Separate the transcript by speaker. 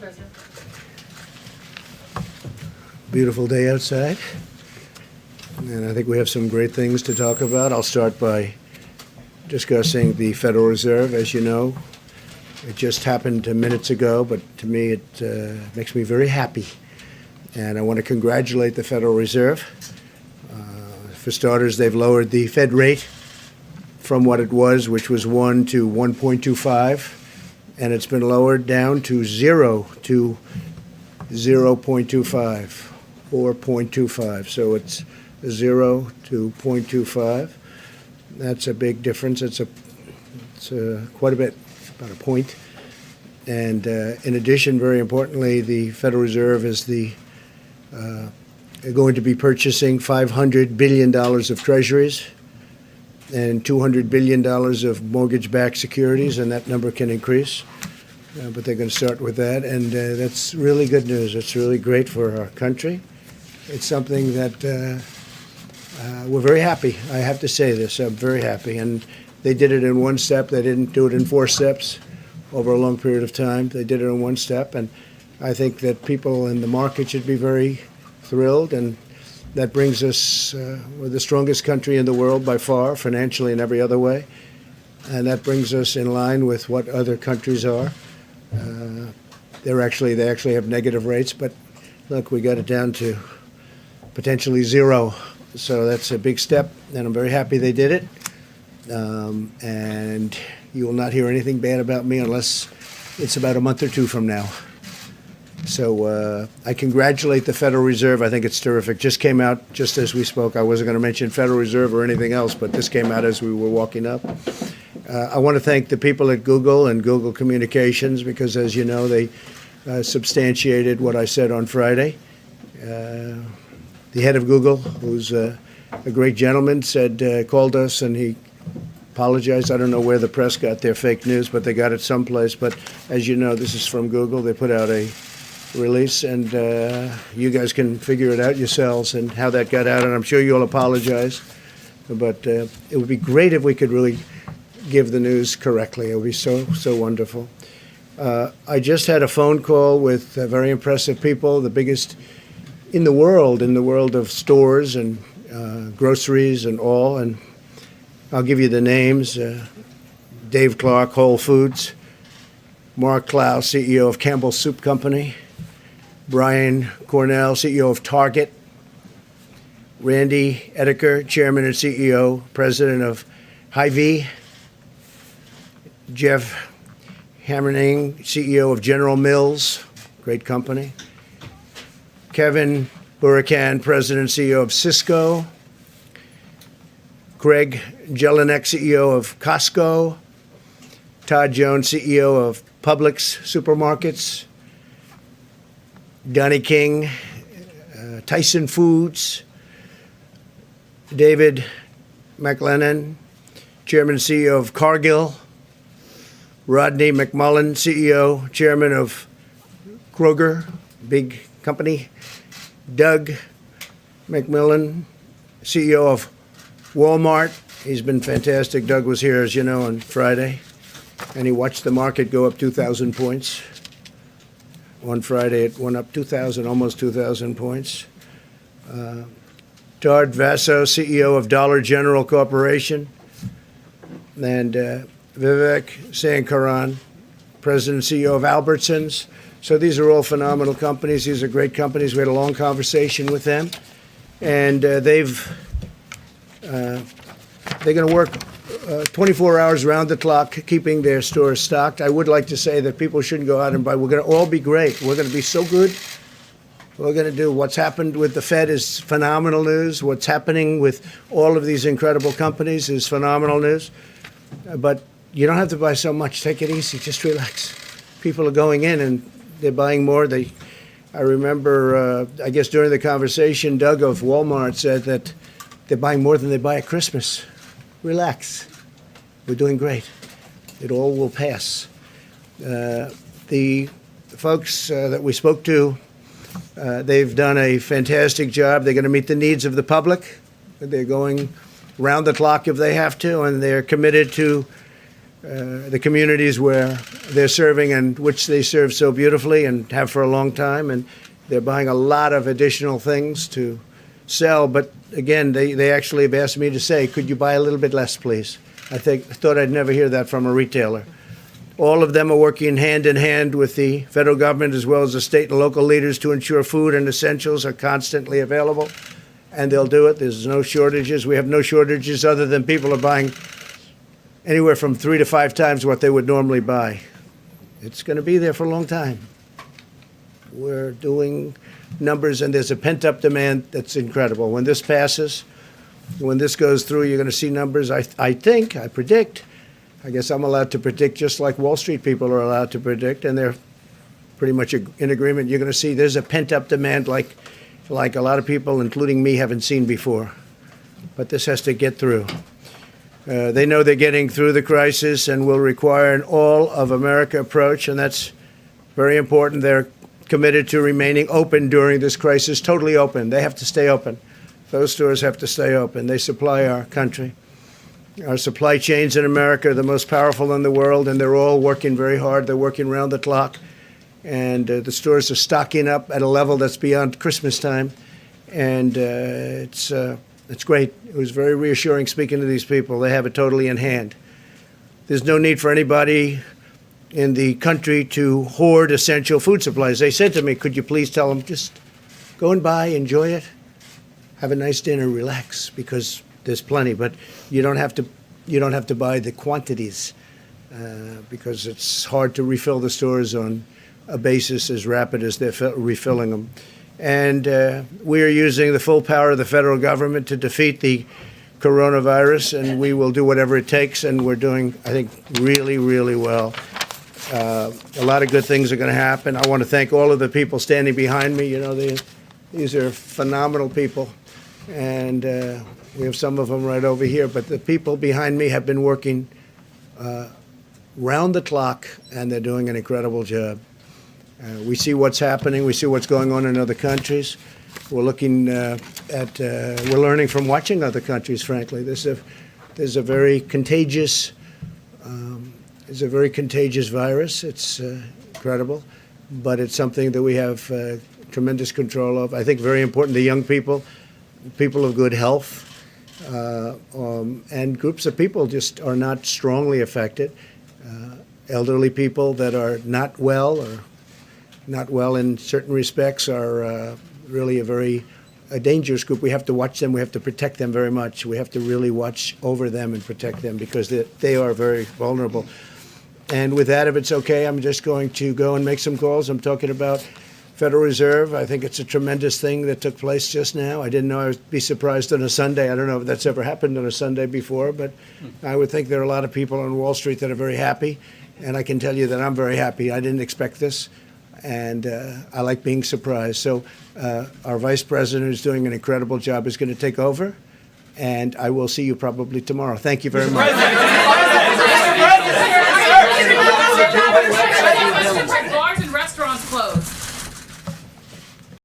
Speaker 1: President.
Speaker 2: Beautiful day outside, and I think we have some great things to talk about. I'll start by discussing the Federal Reserve. As you know, it just happened minutes ago, but to me it makes me very happy, and I want to congratulate the Federal Reserve. For starters, they've lowered the Fed rate from what it was, which was 1 to 1.25, and it's been lowered down to 0 to 0.25. Or 0.25, so it's 0 to 0.25. That's a big difference. It's quite a bit, about a point. And in addition, very importantly, the Federal Reserve is going to be purchasing $500 billion of treasuries and $200 billion of mortgage-backed securities, and that number can increase. But they're going to start with that, and that's really good news. It's really great for our country. It's something that we're very happy. I have to say this. I'm very happy. And they did it in one step. They didn't do it in 4 steps over a long period of time. They did it in one step. And I think that people in the market should be very thrilled. And that brings us, we're the strongest country in the world by far, financially and every other way. And that brings us in line with what other countries are. They actually have negative rates. But look, we got it down to potentially 0. So that's a big step, and I'm very happy they did it. And you will not hear anything bad about me unless it's about a month or 2 from now. So I congratulate the Federal Reserve. I think it's terrific. Just came out just as we spoke. I wasn't going to mention Federal Reserve or anything else, but this came out as we were walking up. I want to thank the people at Google and Google Communications because, as you know, they substantiated what I said on Friday. The head of Google, who's a great gentleman, called us and he apologized. I don't know where the press got their fake news, but they got it someplace. But as you know, this is from Google. They put out a release, and you guys can figure it out yourselves and how that got out. And I'm sure you'll apologize. But it would be great if we could really give the news correctly. It would be so wonderful. I just had a phone call with very impressive people, the biggest in the world of stores and groceries and all. And I'll give you the names. Dave Clark, Whole Foods. Mark Clow, CEO of Campbell's Soup Company. Brian Cornell, CEO of Target. Randy Edeker, Chairman and CEO, President of Hy-Vee. Jeff Hamerning, CEO of General Mills, great company. Kevin Burakan, President and CEO of Cisco. Craig Jelinek, CEO of Costco. Todd Jones, CEO of Publix Supermarkets. Donnie King, Tyson Foods. David McLennan, Chairman and CEO of Cargill. Rodney McMullen, CEO, Chairman of Kroger, big company. Doug McMillan, CEO of Walmart. He's been fantastic. Doug was here, as you know, on Friday, and he watched the market go up 2,000 points. On Friday, it went up 2,000, almost 2,000 points. Tard Vasso, CEO of Dollar General Corporation, and Vivek Sankaran, President and CEO of Albertsons. So these are all phenomenal companies. These are great companies. We had a long conversation with them, and they're going to work 24 hours around the clock, keeping their stores stocked. I would like to say that people shouldn't go out and buy. We're going to all be great. We're going to be so good. We're going to do what's happened with the Fed is phenomenal news. What's happening with all of these incredible companies is phenomenal news. But you don't have to buy so much. Take it easy. Just relax. People are going in and they're buying more. I remember, I guess during the conversation, Doug of Walmart said that they're buying more than they buy at Christmas. Relax. We're doing great. It all will pass. The folks that we spoke to, they've done a fantastic job. They're going to meet the needs of the public. They're going round the clock if they have to, and they're committed to the communities where they're serving and which they serve so beautifully and have for a long time. And they're buying a lot of additional things to sell. But again, they actually have asked me to say, could you buy a little bit less, please? I thought I'd never hear that from a retailer. All of them are working hand in hand with the federal government as well as the state and local leaders to ensure food and essentials are constantly available. And they'll do it. There's no shortages. We have no shortages other than people are buying anywhere from 3 to 5 times what they would normally buy. It's going to be there for a long time. We're doing numbers, and there's a pent-up demand that's incredible. When this passes, when this goes through, you're going to see numbers, I predict. I guess I'm allowed to predict just like Wall Street people are allowed to predict, and they're pretty much in agreement. You're going to see there's a pent-up demand like a lot of people, including me, haven't seen before. But this has to get through. They know they're getting through the crisis and will require an all-of-America approach, and that's very important. They're committed to remaining open during this crisis, totally open. They have to stay open. Those stores have to stay open. They supply our country. Our supply chains in America are the most powerful in the world, and they're all working very hard. They're working around the clock, and the stores are stocking up at a level that's beyond Christmas time, and it's great. It was very reassuring speaking to these people. They have it totally in hand. There's no need for anybody in the country to hoard essential food supplies. They said to me, could you please tell them, just go and buy, enjoy it, have a nice dinner, relax, because there's plenty. But you don't have to buy the quantities because it's hard to refill the stores on a basis as rapid as they're refilling them. And we are using the full power of the federal government to defeat the coronavirus, and we will do whatever it takes, and we're doing, I think, really, really well. A lot of good things are going to happen. I want to thank all of the people standing behind me. You know, these are phenomenal people, and we have some of them right over here. But the people behind me have been working round the clock, and they're doing an incredible job. We see what's happening. We see what's going on in other countries. We're looking we're learning from watching other countries, frankly. There's a very contagious virus. It's incredible, but it's something that we have tremendous control of. I think very important, the young people of good health, and groups of people just are not strongly affected. Elderly people that are not well or not well in certain respects are really a dangerous group. We have to watch them. We have to protect them very much. We have to really watch over them and protect them because they are very vulnerable. And with that, if it's okay, I'm just going to go and make some calls. I'm talking about Federal Reserve. I think it's a tremendous thing that took place just now. I didn't know I would be surprised on a Sunday. I don't know if that's ever happened on a Sunday before, but I would think there are a lot of people on Wall Street that are very happy. And I can tell you that I'm very happy. I didn't expect this. And I like being surprised. So our vice president, who's doing an incredible job, is going to take over. And I will see you probably tomorrow. Thank you very much.
Speaker 1: Mr. President.